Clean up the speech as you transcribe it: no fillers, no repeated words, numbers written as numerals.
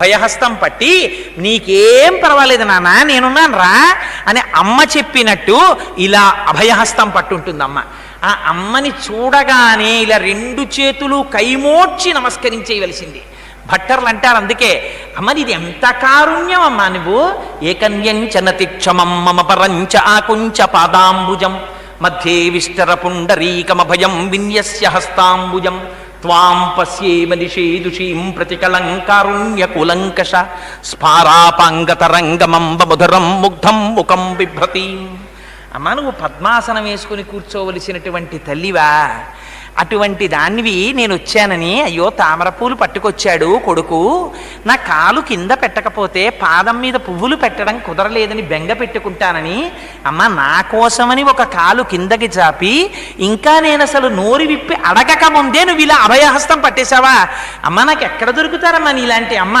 అభయహస్తం పట్టి నీకేం పర్వాలేదు నాన్న నేనున్నాను రా అని అమ్మ చెప్పినట్టు ఇలా అభయహస్తం పట్టుంటుంది అమ్మ. ఆ అమ్మని చూడగానే ఇలా రెండు చేతులు కైమోడ్చి నమస్కరించేయవలసింది. భట్టర్లు అంటారు అందుకే, అమ్మని ఇది ఎంత కారుణ్యం అమ్మా నువ్వు. ఏకన్యంచనతి క్షమం మమ పరంచ ఆకుంచ పాదాంబుజం మధ్యే విష్టర పుండరీకమభయం విన్యస్య హస్తాంబుజం త్వాం పశ్యేమ నిషేదుషీం ప్రతికలంకారుణ్యకులంకష స్ఫారాపాంగతరంగమంబ మధురం ముగ్ధం ముఖం బిభ్రతీం. అమ్మ నువ్వు పద్మాసనం వేసుకుని కూర్చోవలసినటువంటి తల్లివా, అటువంటి దానివి నేను వచ్చానని అయ్యో తామర పూలు పట్టుకొచ్చాడు కొడుకు, నా కాలు కింద పెట్టకపోతే పాదం మీద పువ్వులు పెట్టడం కుదరలేదని బెంగ పెట్టుకుంటానని అమ్మ నా కోసమని ఒక కాలు కిందకి చాపి ఇంకా నేను అసలు నోరు విప్పి అడగక ముందే నువ్వు ఇలా అభయహస్తం పట్టేశావా. అమ్మ నాకు ఎక్కడ దొరుకుతారమ్మా నీలాంటి అమ్మ.